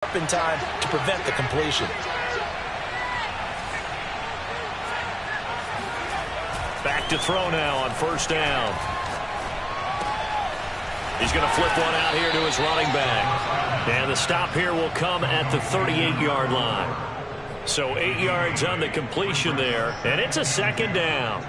up in time to prevent the completion. Back to throw now on first down. He's going to flip one out here to his running back. And the stop here will come at the 38-yard line. So 8 yards on the completion there, and it's a second down.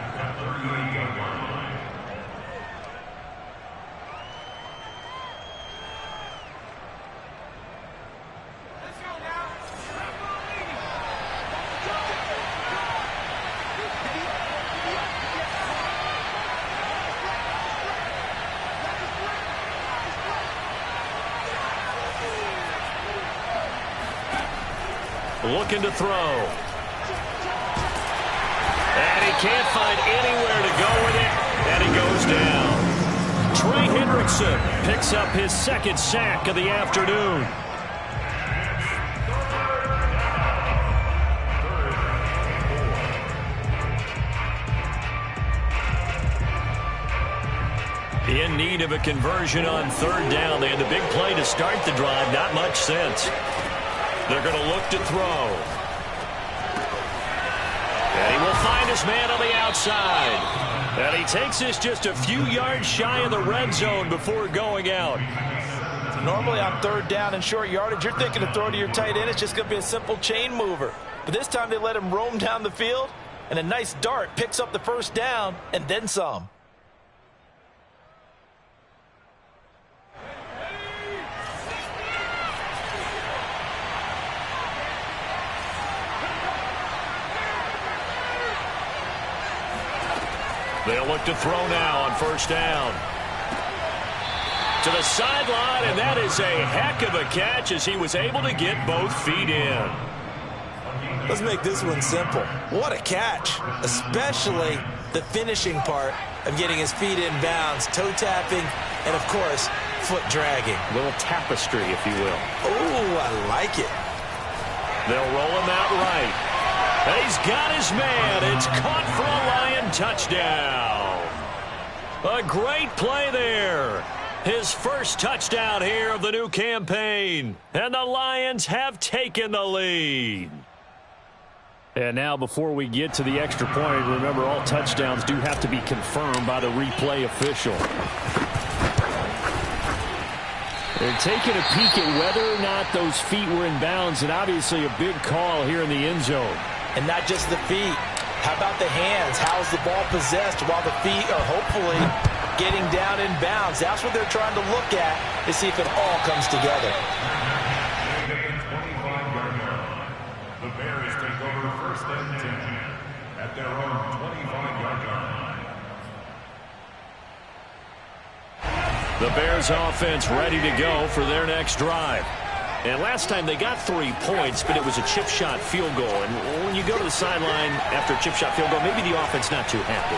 Looking to throw. And he can't find anywhere to go with it, and he goes down. Trey Hendrickson picks up his second sack of the afternoon. In need of a conversion on third down. They had the big play to start the drive. Not much sense. They're going to look to throw. And he will find his man on the outside. And he takes this just a few yards shy of the red zone before going out. Normally on third down and short yardage, you're thinking to throw to your tight end. It's just going to be a simple chain mover. But this time they let him roam down the field, and a nice dart picks up the first down and then some. They'll look to throw now on first down. To the sideline, and that is a heck of a catch as he was able to get both feet in. Let's make this one simple. What a catch, especially the finishing part of getting his feet in bounds, toe tapping, and of course, foot dragging. A little tapestry, if you will. Oh, I like it. They'll roll him out right. And he's got his man. It's caught for a Lion touchdown. A great play there. His first touchdown here of the new campaign. And the Lions have taken the lead. And now before we get to the extra point, remember all touchdowns do have to be confirmed by the replay official. They're taking a peek at whether or not those feet were in bounds, and obviously a big call here in the end zone. And not just the feet. How about the hands? How's the ball possessed while the feet are hopefully getting down in bounds? That's what they're trying to look at to see if it all comes together. The Bears take over first and 10 at their own 25-yard line. The Bears offense ready to go for their next drive. And last time they got 3 points, but it was a chip shot field goal. And when you go to the sideline after a chip shot field goal, maybe the offense not too happy.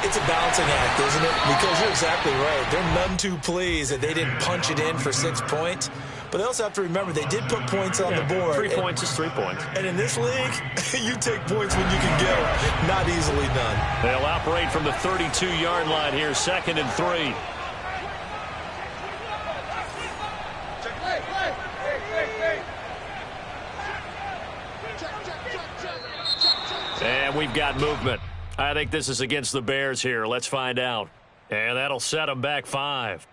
It's a balancing act, isn't it? Because you're exactly right. They're none too pleased that they didn't punch it in for 6 points. But they also have to remember they did put points on the board. 3 points is 3 points. And in this league, you take points when you can get them. Not easily done. They'll operate from the 32-yard line here, 2nd and 3. And we've got movement. I think this is against the Bears here. Let's find out. And that'll set them back 5.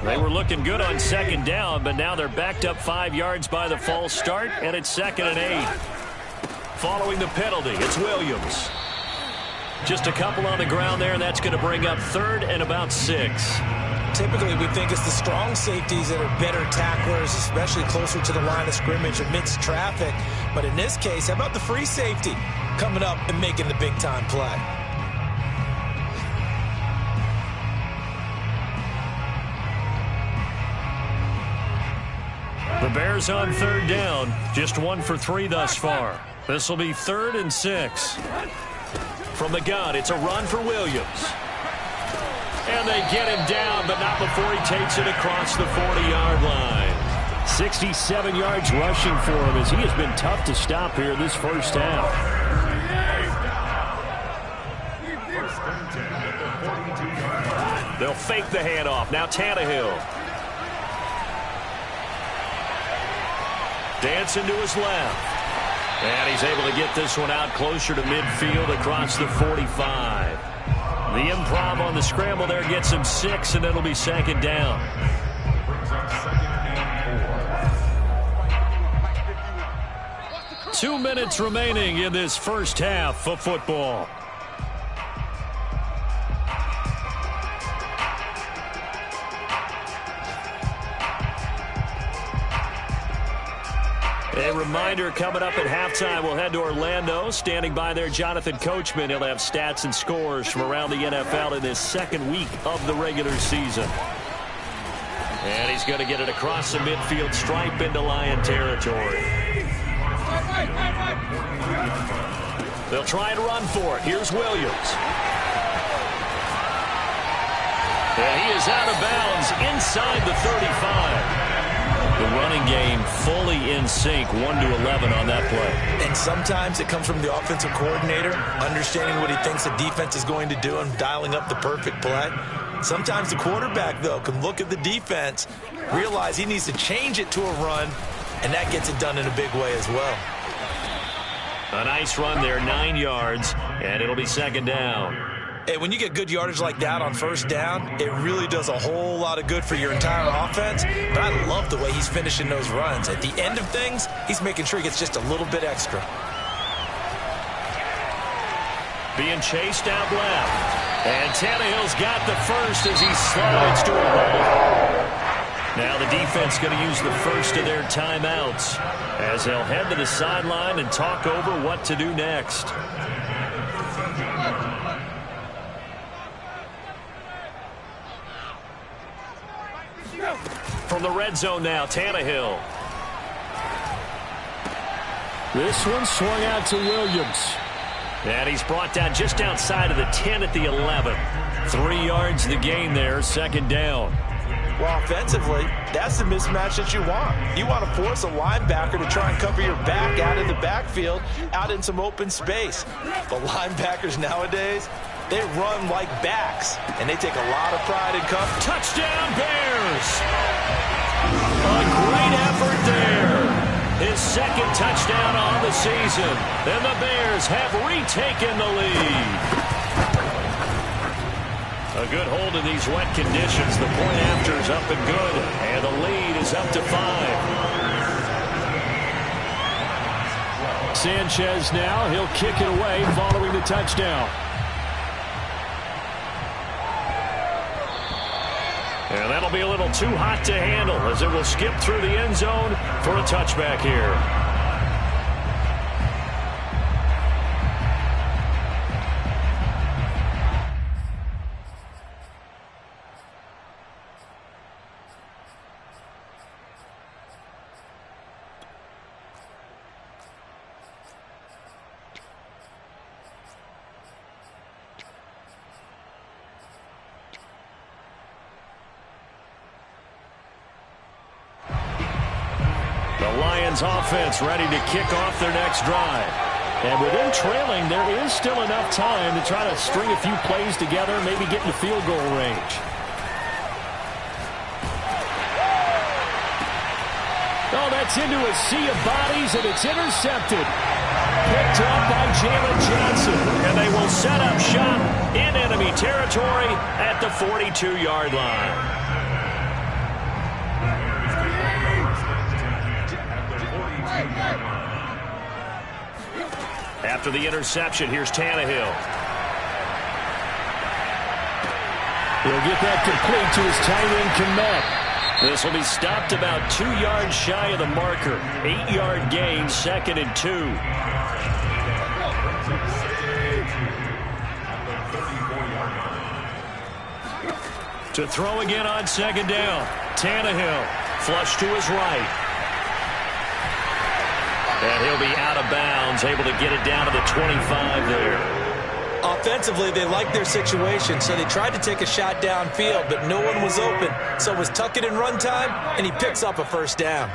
They were looking good on second down, but now they're backed up 5 yards by the false start, and it's 2nd and 8. Following the penalty, it's Williams. Just a couple on the ground there, and that's going to bring up 3rd and about 6. Typically, we think it's the strong safeties that are better tacklers, especially closer to the line of scrimmage amidst traffic. But in this case, how about the free safety coming up and making the big-time play? The Bears on 3rd down, just 1 for 3 thus far. This will be 3rd and 6. From the gun, it's a run for Williams. And they get him down, but not before he takes it across the 40-yard line. 67 yards rushing for him as he has been tough to stop here this first half. They'll fake the handoff. Now Tannehill. Dancing to his left. And he's able to get this one out closer to midfield across the 45. The improv on the scramble there gets him 6, and it'll be second down. 2 minutes remaining in this first half of football. A reminder, coming up at halftime, we'll head to Orlando. Standing by there, Jonathan Coachman. He'll have stats and scores from around the NFL in this second week of the regular season. And he's going to get it across the midfield stripe into Lion territory. They'll try and run for it. Here's Williams. And he is out of bounds inside the 35. The running game fully in sync, 1-11 on that play. And sometimes it comes from the offensive coordinator, understanding what he thinks the defense is going to do and dialing up the perfect play. Sometimes the quarterback, though, can look at the defense, realize he needs to change it to a run, and that gets it done in a big way as well. A nice run there, 9 yards, and it'll be second down. Hey, when you get good yardage like that on first down, it really does a whole lot of good for your entire offense. But I love the way he's finishing those runs. At the end of things, he's making sure he gets just a little bit extra. Being chased out left. And Tannehill's got the first as he slides to a hold. Now the defense going to use the first of their timeouts as they'll head to the sideline and talk over what to do next. From the red zone now, Tannehill. This one swung out to Williams. And he's brought down just outside of the 10 at the 11. 3 yards the gain there, second down. Well, offensively, that's the mismatch that you want. You want to force a linebacker to try and cover your back out in the backfield, out in some open space. The linebackers nowadays, they run like backs, and they take a lot of pride in cover. Touchdown, Bears! A great effort there. His second touchdown on the season. And the Bears have retaken the lead. A good hold in these wet conditions. The point after is up and good. And the lead is up to 5. Sanchez now. He'll kick it away following the touchdown. And that'll be a little too hot to handle as it will skip through the end zone for a touchback here. Offense ready to kick off their next drive. And with them trailing, there is still enough time to try to string a few plays together, maybe get into field goal range. Oh, that's into a sea of bodies, and it's intercepted. Picked up by Jalen Johnson. And they will set up shop in enemy territory at the 42-yard line. After the interception, here's Tannehill. He'll get that complete to his tight end, Kmet. This will be stopped about 2 yards shy of the marker. 8-yard gain, 2nd and 2. To throw again on second down. Tannehill, flush to his right. And he'll be out of bounds, able to get it down to the 25 there. Offensively, they liked their situation, so they tried to take a shot downfield, but no one was open. So it was tuck it and run time, and he picks up a first down.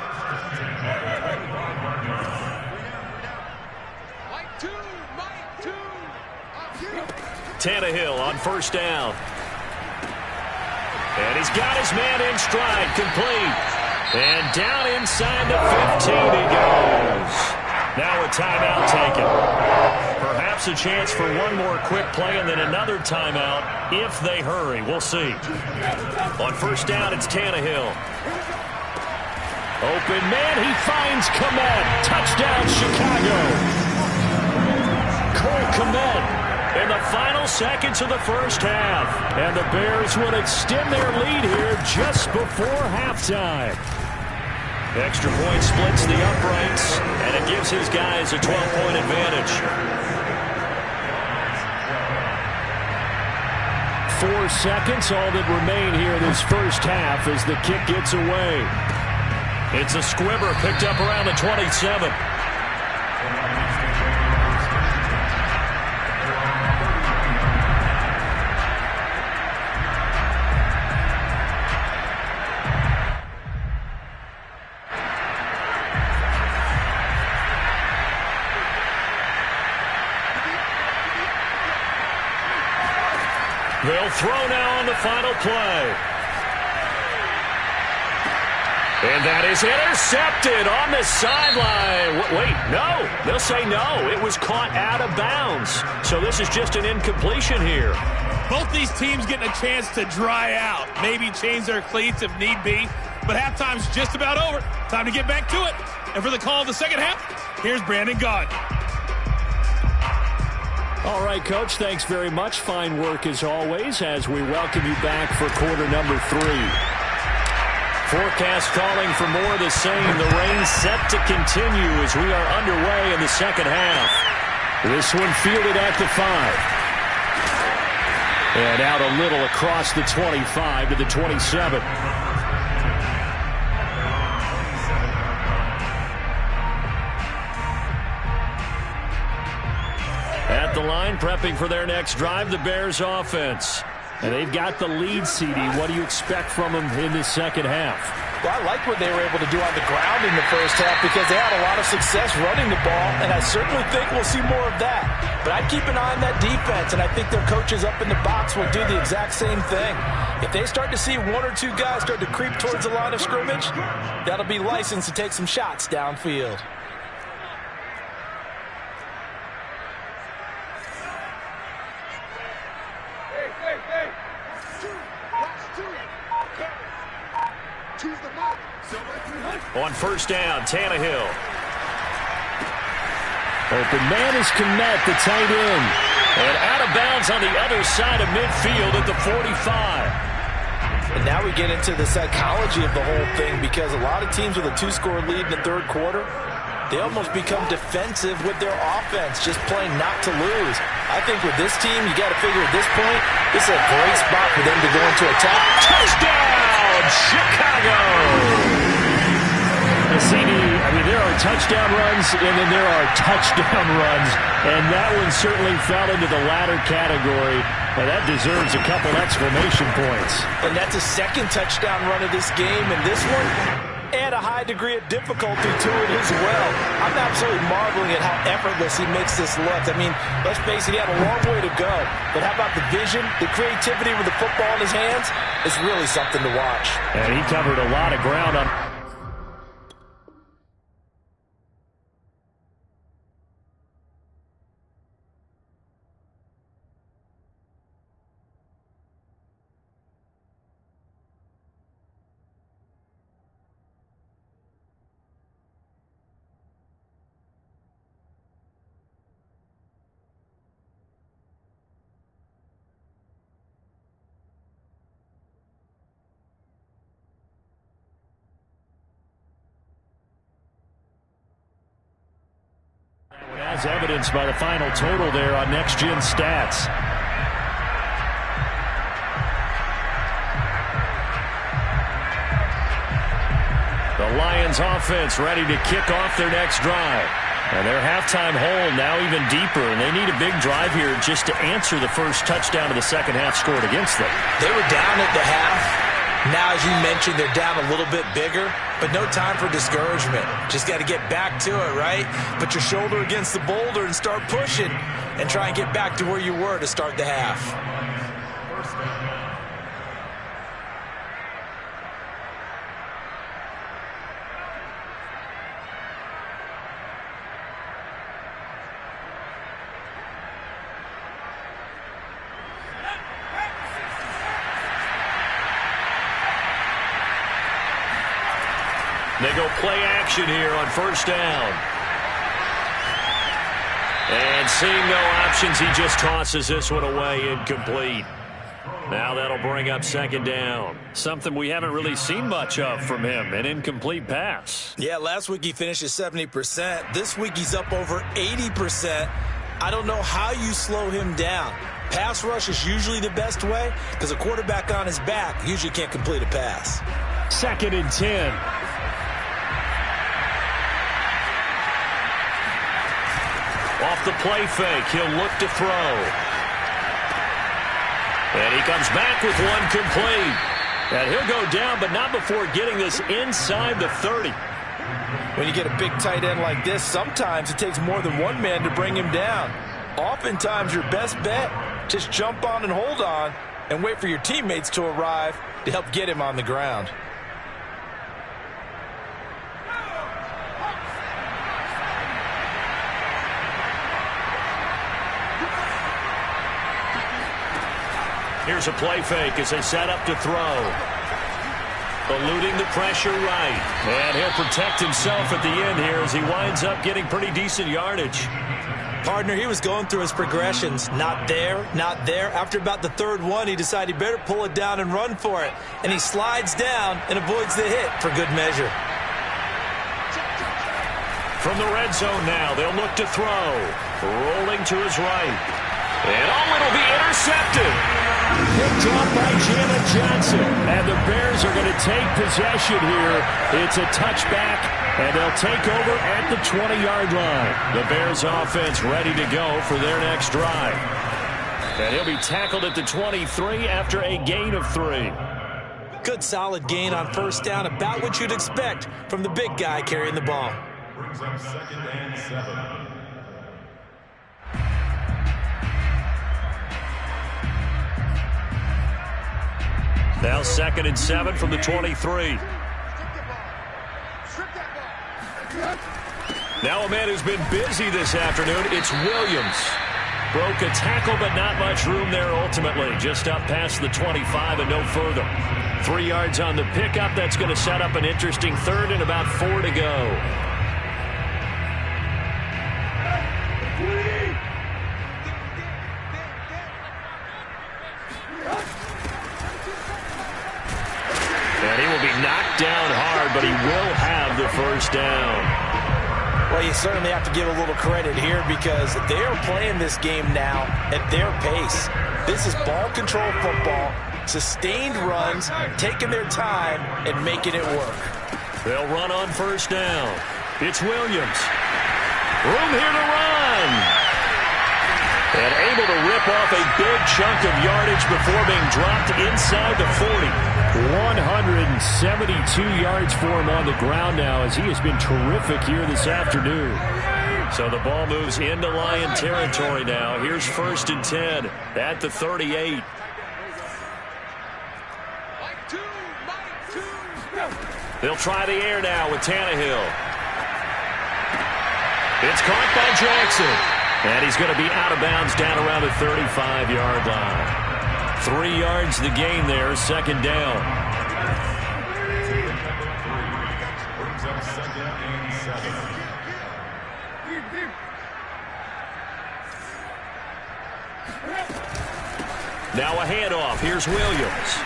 Tannehill on first down. And he's got his man in stride, complete. And down inside the 15 he goes. Now a timeout taken. Perhaps a chance for one more quick play and then another timeout if they hurry. We'll see. On first down, it's Tannehill. Open man, he finds Kmet. Touchdown, Chicago. Cole Kmet in the final seconds of the first half. And the Bears will extend their lead here just before halftime. Extra point splits the uprights, and it gives his guys a 12-point advantage. 4 seconds, all that remain here in this first half as the kick gets away. It's a squibber picked up around the 27. They'll throw now on the final play. And that is intercepted on the sideline. Wait, no. They'll say no. It was caught out of bounds. So this is just an incompletion here. Both these teams getting a chance to dry out. Maybe change their cleats if need be. But halftime's just about over. Time to get back to it. And for the call of the second half, here's Brandon Gaudin. All right, Coach, thanks very much. Fine work as always as we welcome you back for quarter number 3. Forecast calling for more of the same. The rain set to continue as we are underway in the second half. This one fielded at the 5. And out a little across the 25 to the 27. At the line, prepping for their next drive, the Bears offense. And they've got the lead, CD. What do you expect from them in the second half? Well, I like what they were able to do on the ground in the first half because they had a lot of success running the ball, and I certainly think we'll see more of that. But I'd keep an eye on that defense, and I think their coaches up in the box will do the exact same thing. If they start to see 1 or 2 guys start to creep towards the line of scrimmage, that'll be licensed to take some shots downfield. On first down, Tannehill. Open man is Kmet, the tight end. And out of bounds on the other side of midfield at the 45. And now we get into the psychology of the whole thing because a lot of teams with a 2-score lead in the third quarter, they almost become defensive with their offense, just playing not to lose. I think with this team, you got to figure at this point, this is a great spot for them to go into attack. Touchdown, Chicago! CD, I mean, there are touchdown runs, and then there are touchdown runs, and that one certainly fell into the latter category, and that deserves a couple exclamation points. And that's a second touchdown run of this game, and this one, add a high degree of difficulty to it as well. I'm absolutely marveling at how effortless he makes this look. I mean, let's face it, he had a long way to go, but how about the vision, the creativity with the football in his hands? It's really something to watch. And he covered a lot of ground on... As evidenced by the final total there on Next Gen Stats. The Lions offense ready to kick off their next drive. And their halftime hole now even deeper, and they need a big drive here just to answer the first touchdown of the second half scored against them. They were down at the half. Now, as you mentioned, they're down a little bit bigger, but no time for discouragement. Just got to get back to it, right? Put your shoulder against the boulder and start pushing and try and get back to where you were to start the half. They go play action here on first down. And seeing no options, he just tosses this one away, incomplete. Now that'll bring up second down. Something we haven't really seen much of from him, an incomplete pass. Yeah, last week he finished at 70%. This week he's up over 80%. I don't know how you slow him down. Pass rush is usually the best way because a quarterback on his back usually can't complete a pass. 2nd and 10. Off the play fake, he'll look to throw. And he comes back with one complete. And he'll go down, but not before getting this inside the 30. When you get a big tight end like this, sometimes it takes more than one man to bring him down. Oftentimes, your best bet, just jump on and hold on and wait for your teammates to arrive to help get him on the ground. Here's a play fake as they set up to throw. Eluding the pressure right. And he'll protect himself at the end here as he winds up getting pretty decent yardage. Partner, he was going through his progressions. Not there, not there. After about the third one, he decided he better pull it down and run for it. And he slides down and avoids the hit for good measure. From the red zone now, they'll look to throw. Rolling to his right. And it'll be intercepted. Picked off by Janet Johnson. And the Bears are going to take possession here. It's a touchback, and they'll take over at the 20-yard line. The Bears offense ready to go for their next drive. And he'll be tackled at the 23 after a gain of 3. Good solid gain on first down, about what you'd expect from the big guy carrying the ball. Brings up 2nd and 7. Now 2nd and 7 from the 23. Now a man who's been busy this afternoon, it's Williams. Broke a tackle, but not much room there ultimately. Just up past the 25 and no further. 3 yards on the pickup. That's going to set up an interesting third and about 4 to go. And he will be knocked down hard, but he will have the first down. Well, you certainly have to give a little credit here because they are playing this game now at their pace. This is ball control football, sustained runs, taking their time and making it work. They'll run on first down. It's Williams. Room here to run. And able to rip off a big chunk of yardage before being dropped inside the 40. 172 yards for him on the ground now as he has been terrific here this afternoon. So the ball moves into Lion territory now. Here's 1st and 10 at the 38. They'll try the air now with Tannehill. It's caught by Jackson. And he's going to be out of bounds down around the 35-yard line. 3 yards the gain there, 2nd down. Brings up 2nd and 7. Now a handoff. Here's Williams.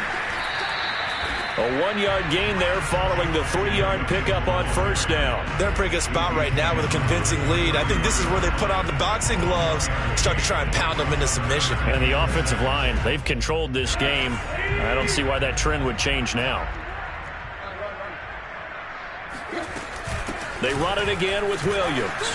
A 1-yard gain there following the 3-yard pickup on first down. They're in a pretty good spot right now with a convincing lead. I think this is where they put on the boxing gloves, start to try and pound them into submission. And the offensive line, they've controlled this game. I don't see why that trend would change now. They run it again with Williams.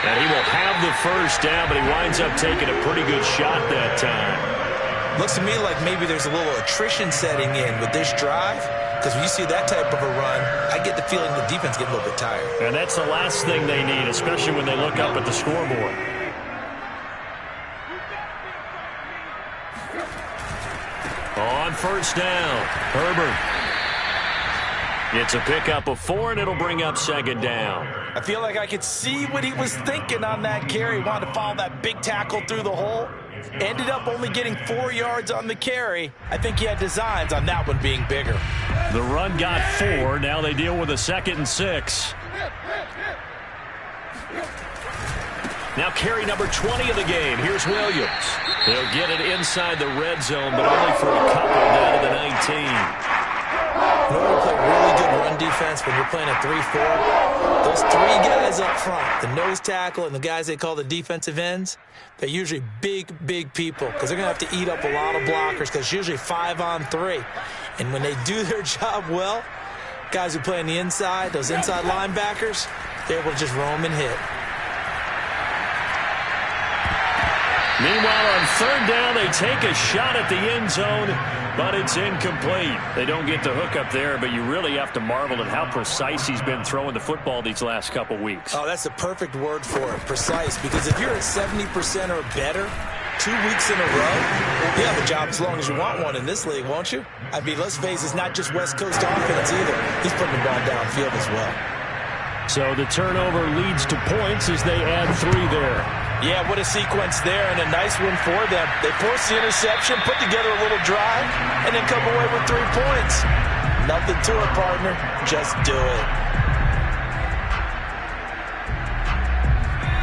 And he will have the first down, but he winds up taking a pretty good shot that time. Looks to me like maybe there's a little attrition setting in with this drive, because when you see that type of a run, I get the feeling the defense get a little bit tired. And that's the last thing they need, especially when they look up at the scoreboard. On first down, Herbert. It's a pickup of 4, and it'll bring up second down. I feel like I could see what he was thinking on that carry. He wanted to follow that big tackle through the hole. Ended up only getting 4 yards on the carry. I think he had designs on that one being bigger. The run got 4. Now they deal with a 2nd and 6. Now carry number 20 of the game. Here's Williams. They'll get it inside the red zone, but only for a couple down to the 19. In order to play really good run defense when you're playing a 3-4, those 3 guys up front, the nose tackle and the guys they call the defensive ends, they're usually big, big people because they're going to have to eat up a lot of blockers because it's usually 5-on-3. And when they do their job well, guys who play on the inside, those inside linebackers, they're able to just roam and hit. Meanwhile, on third down, they take a shot at the end zone, but it's incomplete. They don't get the hook up there, but you really have to marvel at how precise he's been throwing the football these last couple weeks. Oh, that's the perfect word for it, precise, because if you're at 70% or better 2 weeks in a row, you have a job as long as you want one in this league, won't you? I mean, let's face it, it's not just West Coast offense either. He's putting the ball downfield as well. So the turnover leads to points as they add 3 there. Yeah, what a sequence there, and a nice one for them. They force the interception, put together a little drive, and then come away with 3 points. Nothing to it, partner. Just do it.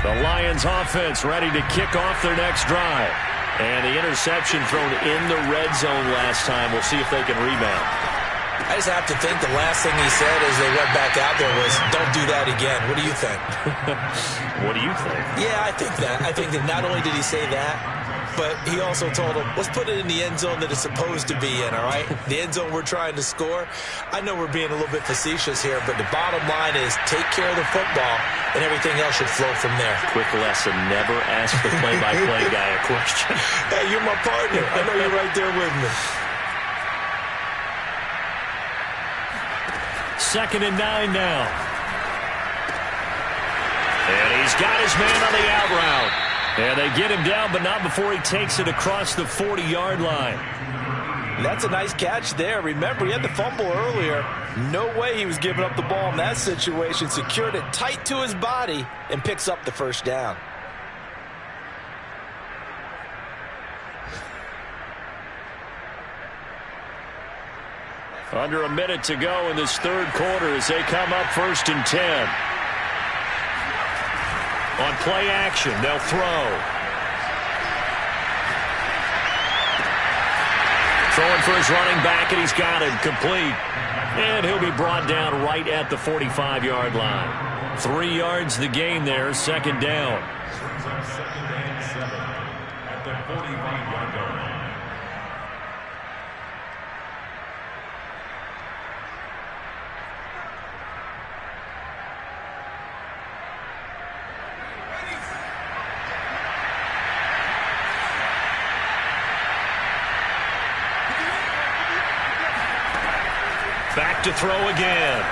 The Lions offense ready to kick off their next drive. And the interception thrown in the red zone last time. We'll see if they can rebound. I just have to think the last thing he said as they went back out there was, don't do that again. What do you think? What do you think? Yeah, I think that. I think that not only did he say that, but he also told him, let's put it in the end zone that it's supposed to be in, all right? The end zone we're trying to score. I know we're being a little bit facetious here, but the bottom line is take care of the football, and everything else should flow from there. Quick lesson, never ask the play-by-play guy a question. Hey, you're my partner. I know you're right there with me. 2nd and 9 now. And he's got his man on the out route. And they get him down, but not before he takes it across the 40-yard line. That's a nice catch there. Remember, he had the fumble earlier. No way he was giving up the ball in that situation. Secured it tight to his body and picks up the first down. Under a minute to go in this third quarter as they come up 1st and 10. On play action, they'll throw. Throwing for his running back, and he's got it complete. And he'll be brought down right at the 45-yard line. 3 yards the gain there, 2nd down. Second and 7 at the 45-yard line. Back to throw again.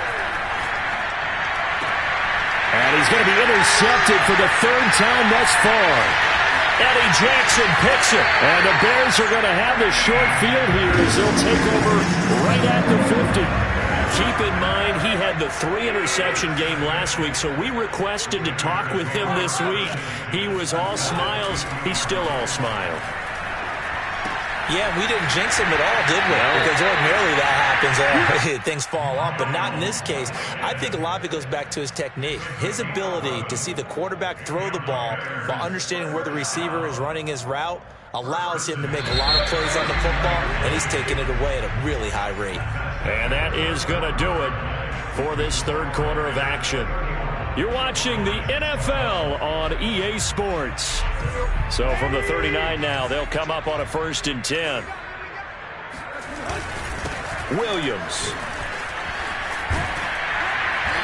And he's going to be intercepted for the 3rd time thus far. Eddie Jackson picks it. And the Bears are going to have the short field here as they'll take over right at the 50. Keep in mind, he had the 3-interception game last week, so we requested to talk with him this week. He was all smiles. He's still all smile. Yeah, we didn't jinx him at all, did we? No. Because ordinarily that happens. Things fall off, but not in this case. I think a lot of it goes back to his technique. His ability to see the quarterback throw the ball while understanding where the receiver is running his route allows him to make a lot of plays on the football, and he's taking it away at a really high rate. And that is going to do it for this third quarter of action. You're watching the NFL on EA Sports. So from the 39 now, they'll come up on a 1st and 10. Williams.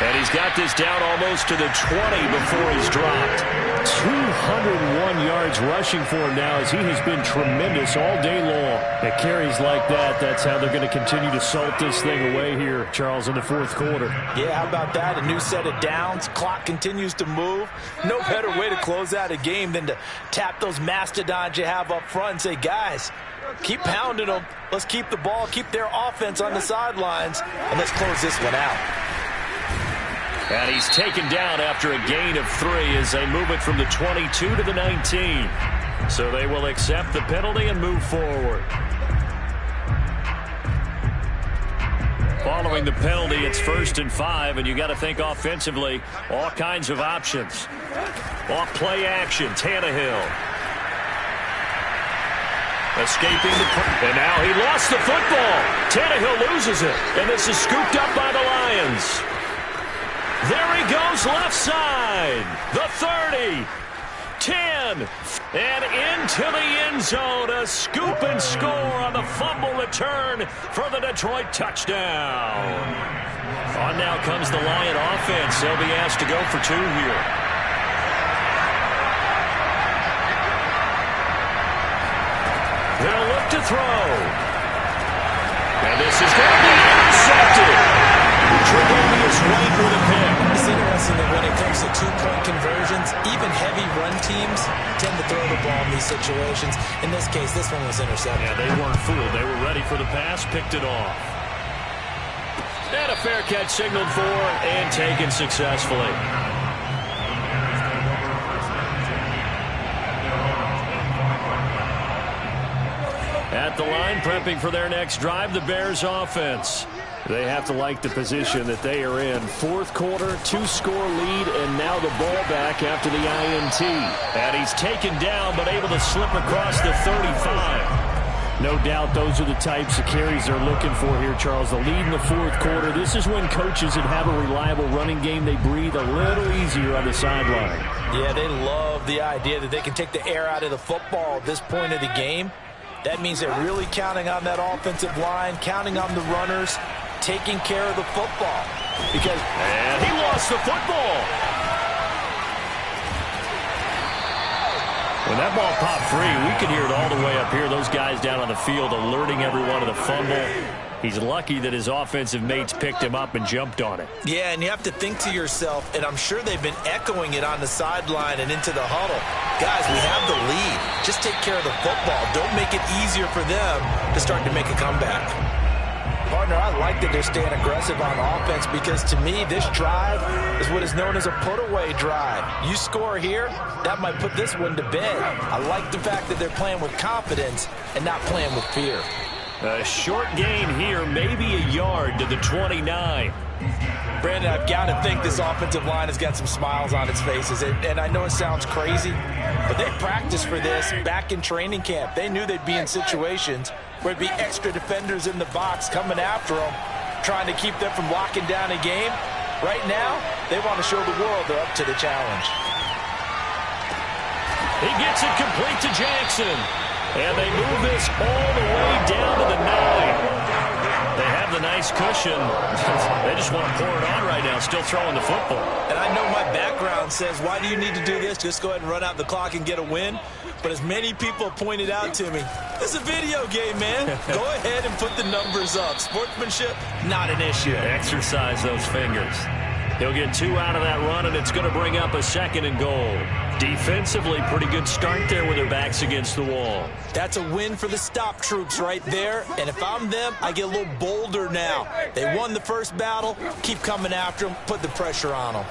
And he's got this down almost to the 20 before he's dropped. 201 yards rushing for him now as he has been tremendous all day long. At carries like that, that's how they're going to continue to salt this thing away here, Charles, in the fourth quarter. Yeah, how about that? A new set of downs. Clock continues to move. No better way to close out a game than to tap those mastodons you have up front and say, guys, keep pounding them. Let's keep the ball, keep their offense on the sidelines, and let's close this one out. And he's taken down after a gain of 3 as they move it from the 22 to the 19. So they will accept the penalty and move forward. Following the penalty, it's 1st and 5, and you got to think offensively, all kinds of options. Off play action, Tannehill. Escaping and now he lost the football. Tannehill loses it, and this is scooped up by the Lions. There he goes left side. The 30, 10, and into the end zone. A scoop and score on the fumble return for the Detroit touchdown. On now comes the Lion offense. They'll be asked to go for 2 here. They'll look to throw. And this is going to be intercepted. Tre'Davious White with a pick. It's interesting that when it comes to two-point conversions, even heavy run teams tend to throw the ball in these situations. In this case, this one was intercepted. Yeah, they weren't fooled. They were ready for the pass, picked it off. And a fair catch signaled for and taken successfully. At the line, prepping for their next drive, the Bears offense. They have to like the position that they are in. Fourth quarter, 2-score lead, and now the ball back after the INT. And he's taken down, but able to slip across the 35. No doubt those are the types of carries they're looking for here, Charles. The lead in the fourth quarter. This is when coaches that have a reliable running game, they breathe a little easier on the sideline. Yeah, they love the idea that they can take the air out of the football at this point of the game. That means they're really counting on that offensive line, counting on the runners, taking care of the football. And he lost the football. When that ball popped free, we could hear it all the way up here. Those guys down on the field alerting everyone of the fumble. He's lucky that his offensive mates picked him up and jumped on it. Yeah, and you have to think to yourself, and I'm sure they've been echoing it on the sideline and into the huddle. Guys, we have the lead. Just take care of the football. Don't make it easier for them to start to make a comeback. Partner, I like that they're staying aggressive on offense because, to me, this drive is what is known as a put-away drive. You score here, that might put this one to bed. I like the fact that they're playing with confidence and not playing with fear. A short gain here, maybe a yard to the 29. Brandon, I've got to think this offensive line has got some smiles on its faces. And I know it sounds crazy, but they practiced for this back in training camp. They knew they'd be in situations where there'd be extra defenders in the box coming after them, trying to keep them from locking down a game. Right now, they want to show the world they're up to the challenge. He gets it complete to Jackson. And they move this all the way down to the 9. They have the nice cushion. They just want to pour it on right now, still throwing the football. And I know my background says, why do you need to do this? Just go ahead and run out the clock and get a win. But as many people pointed out to me, it's a video game, man. Go ahead and put the numbers up. Sportsmanship, not an issue. Exercise those fingers. He'll get 2 out of that run, and it's going to bring up a 2nd and goal. Defensively, pretty good start there with their backs against the wall. That's a win for the stop troops right there. And if I'm them, I get a little bolder now. They won the first battle. Keep coming after them. Put the pressure on them.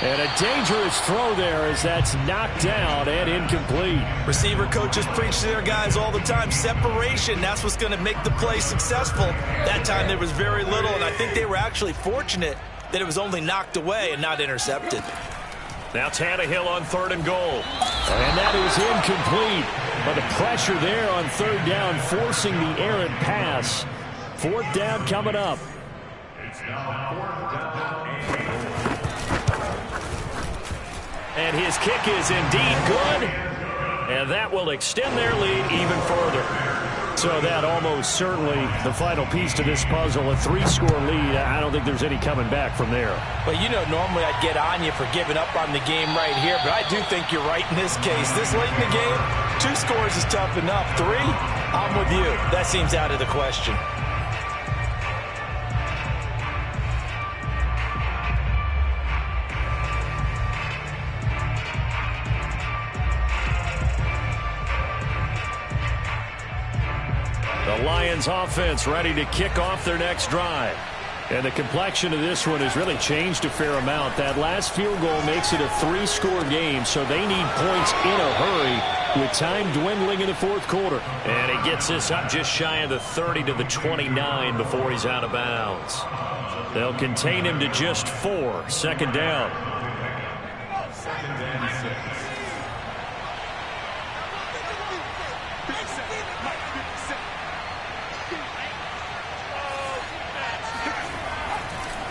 And a dangerous throw there as that's knocked down and incomplete. Receiver coaches preach to their guys all the time. Separation, that's what's going to make the play successful. That time there was very little, and I think they were actually fortunate that it was only knocked away and not intercepted. Now Tannehill on 3rd and goal. And that is incomplete. But the pressure there on 3rd down, forcing the errant pass. 4th down coming up. It's now 4th down. And his kick is indeed good. And that will extend their lead even further. So that almost certainly the final piece to this puzzle, a 3-score lead. I don't think there's any coming back from there. Well, you know, normally I'd get on you for giving up on the game right here, but I do think you're right in this case. This late in the game, 2 scores is tough enough. 3, I'm with you. That seems out of the question. The Lions offense ready to kick off their next drive. And the complexion of this one has really changed a fair amount. That last field goal makes it a 3-score game, so they need points in a hurry with time dwindling in the fourth quarter. And he gets this up just shy of the 30 to the 29 before he's out of bounds. They'll contain him to just 4. Second down. Second and 6.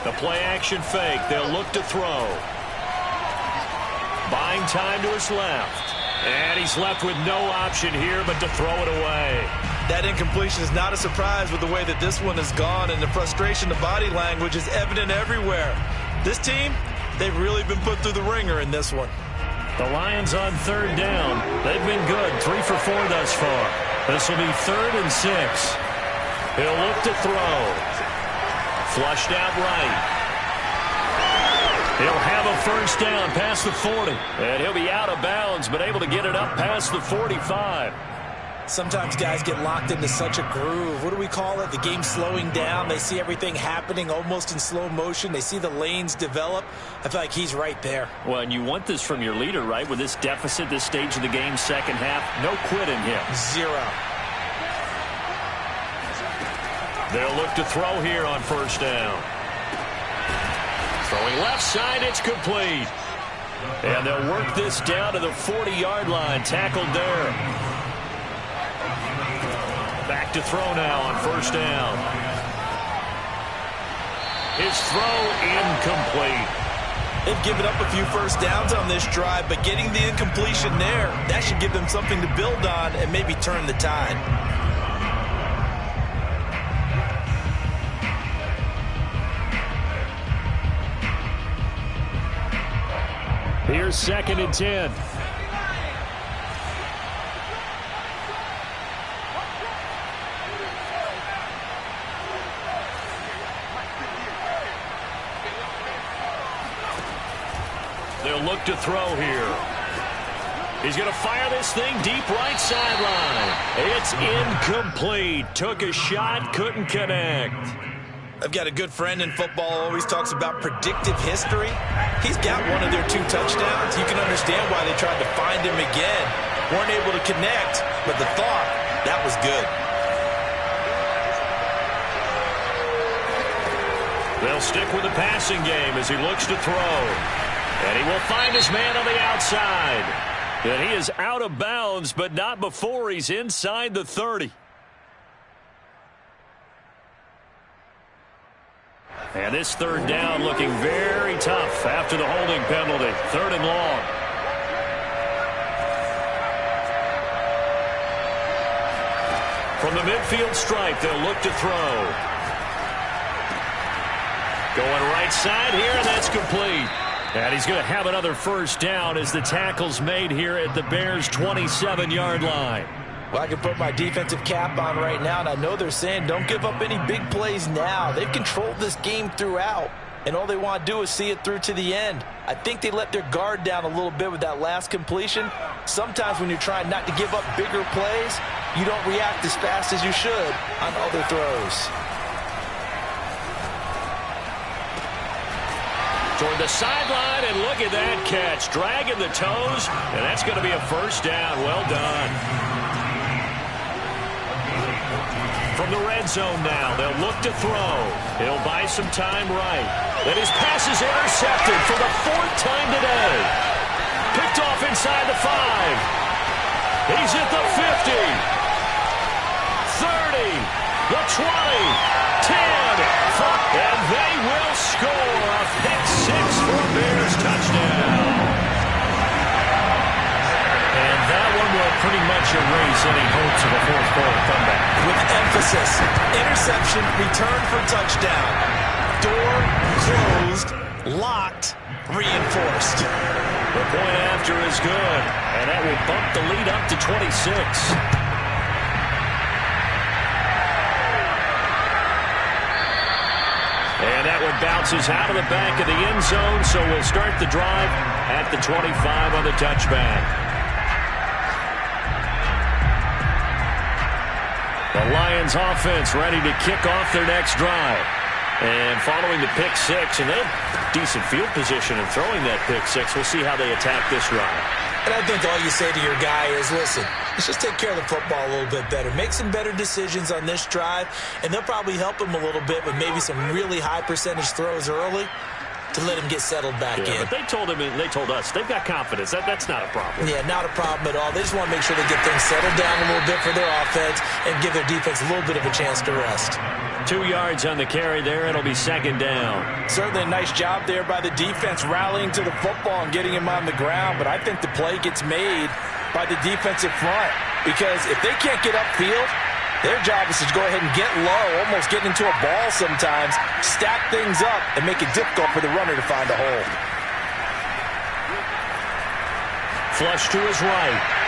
The play-action fake. They'll look to throw. Buying time to his left. And he's left with no option here but to throw it away. That incompletion is not a surprise with the way that this one has gone, and the frustration, the body language is evident everywhere. This team, they've really been put through the ringer in this one. The Lions on third down. They've been good. 3 for 4 thus far. This will be 3rd and 6. He'll look to throw. Flushed out right. He'll have a first down past the 40. And he'll be out of bounds, but able to get it up past the 45. Sometimes guys get locked into such a groove. What do we call it? The game slowing down. They see everything happening almost in slow motion. They see the lanes develop. I feel like he's right there. Well, and you want this from your leader, right? With this deficit, this stage of the game, second half, no quit in him. 0. They'll look to throw here on first down. Throwing left side, it's complete. And they'll work this down to the 40-yard line. Tackled there. Back to throw now on first down. His throw incomplete. They've given up a few first downs on this drive, but getting the incompletion there, that should give them something to build on and maybe turn the tide. Here's 2nd and 10. They'll look to throw here. He's going to fire this thing deep right sideline. It's incomplete. Took a shot, couldn't connect. I've got a good friend in football, always talks about predictive history. He's got one of their 2 touchdowns. You can understand why they tried to find him again. Weren't able to connect, but the thought, that was good. They'll stick with the passing game as he looks to throw. And he will find his man on the outside. And he is out of bounds, but not before he's inside the 30. And this third down looking very tough after the holding penalty. 3rd and long. From the midfield stripe, they'll look to throw. Going right side here, and that's complete. And he's going to have another first down as the tackle's made here at the Bears' 27-yard line. Well, I can put my defensive cap on right now, and I know they're saying don't give up any big plays now. They've controlled this game throughout, and all they want to do is see it through to the end. I think they let their guard down a little bit with that last completion. Sometimes when you're trying not to give up bigger plays, you don't react as fast as you should on other throws. Toward the sideline, and look at that catch. Dragging the toes, and that's going to be a first down. Well done. From the red zone now, they'll look to throw. He'll buy some time right. And his pass is intercepted for the 4th time today. Picked off inside the 5. He's at the 50. 30. The 20. 10. And they will score a pick 6 for a Bears touchdown. And that one will pretty much erase any hopes of a fourth quarter comeback. With emphasis, interception, return for touchdown. Door closed, locked, reinforced. The point after is good, and that will bump the lead up to 26. And that one bounces out of the back of the end zone, so we'll start the drive at the 25 on the touchback. The Lions offense ready to kick off their next drive. And following the pick six, and they have decent field position in throwing that pick six. We'll see how they attack this drive. And I think all you say to your guy is, listen, let's just take care of the football a little bit better. Make some better decisions on this drive, and they'll probably help him a little bit with maybe some really high percentage throws early to let him get settled back in. But they told him, and they told us, they've got confidence. That's not a problem. Yeah, not a problem at all. They just want to make sure they get things settled down a little bit for their offense and give their defense a little bit of a chance to rest. 2 yards on the carry there. It'll be second down. Certainly a nice job there by the defense rallying to the football and getting him on the ground, but I think the play gets made by the defensive front because if they can't get upfield, their job is to go ahead and get low, almost get into a ball sometimes, stack things up, and make it difficult for the runner to find a hole. Flush to his right.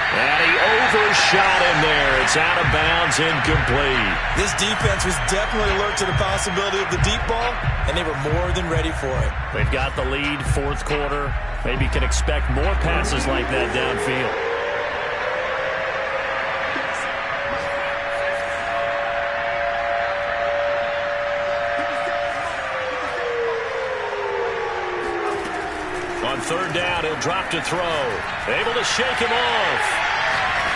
And he overshot him there. It's out of bounds, incomplete. This defense was definitely alert to the possibility of the deep ball, and they were more than ready for it. They've got the lead, fourth quarter. Maybe can expect more passes like that downfield. On third down, he'll drop to throw. Able to shake him off.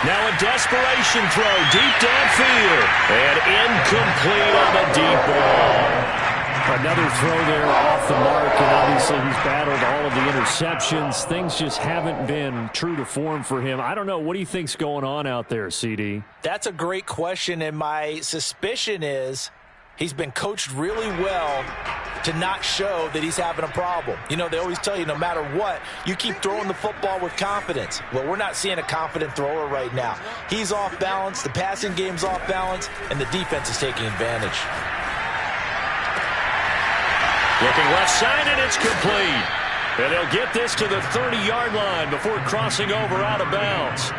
Now a desperation throw deep downfield. And incomplete on the deep ball. Another throw there off the mark, and obviously he's battled all of the interceptions. Things just haven't been true to form for him. I don't know. What do you think's going on out there, CD? That's a great question, and my suspicion is he's been coached really well to not show that he's having a problem. You know, they always tell you no matter what, you keep throwing the football with confidence. Well, we're not seeing a confident thrower right now. He's off balance, the passing game's off balance, and the defense is taking advantage. Looking left side, and it's complete. And they'll get this to the 30-yard line before crossing over out of bounds.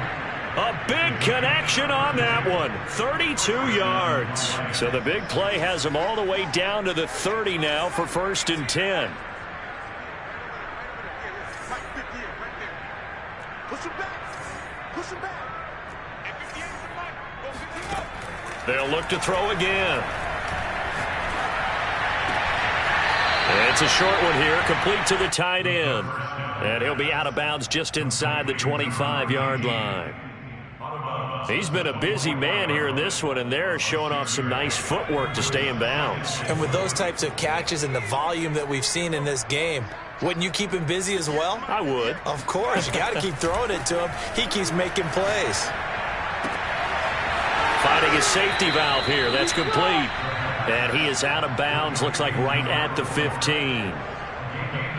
A big connection on that one. 32 yards. So the big play has them all the way down to the 30 now for 1st and 10. They'll look to throw again. And it's a short one here, complete to the tight end. And he'll be out of bounds just inside the 25-yard line. He's been a busy man here in this one, and they're showing off some nice footwork to stay in bounds. And with those types of catches and the volume that we've seen in this game, wouldn't you keep him busy as well? I would. Of course. You got to keep throwing it to him. He keeps making plays. Finding a safety valve here. That's complete. And he is out of bounds. Looks like right at the 15.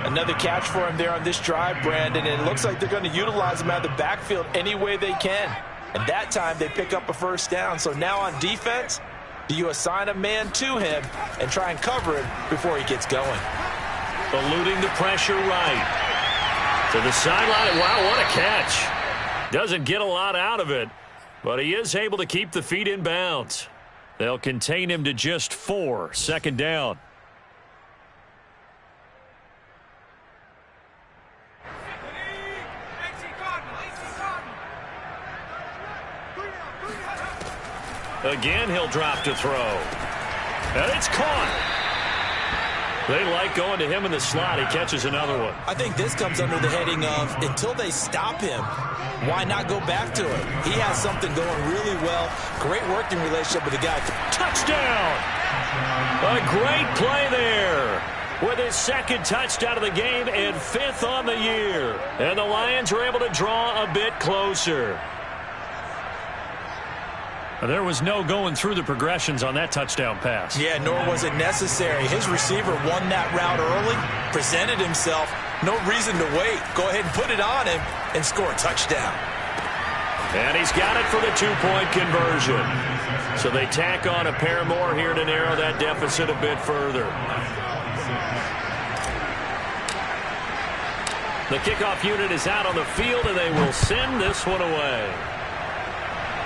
Another catch for him there on this drive, Brandon. And it looks like they're going to utilize him out of the backfield any way they can. And that time they pick up a first down. So now on defense, do you assign a man to him and try and cover him before he gets going? Eluding the pressure right. To the sideline. Wow, what a catch. Doesn't get a lot out of it, but he is able to keep the feet in bounds. They'll contain him to just 4. Second down. Again, he'll drop to throw. And it's caught. They like going to him in the slot. He catches another one. I think this comes under the heading of until they stop him, why not go back to it? He has something going really well. Great working relationship with the guy. Touchdown! A great play there. With his second touchdown of the game and 5th on the year. And the Lions are able to draw a bit closer. There was no going through the progressions on that touchdown pass. Yeah, nor was it necessary. His receiver won that route early, presented himself. No reason to wait. Go ahead and put it on him and score a touchdown. And he's got it for the two-point conversion. So they tack on a pair more here to narrow that deficit a bit further. The kickoff unit is out on the field, and they will send this one away.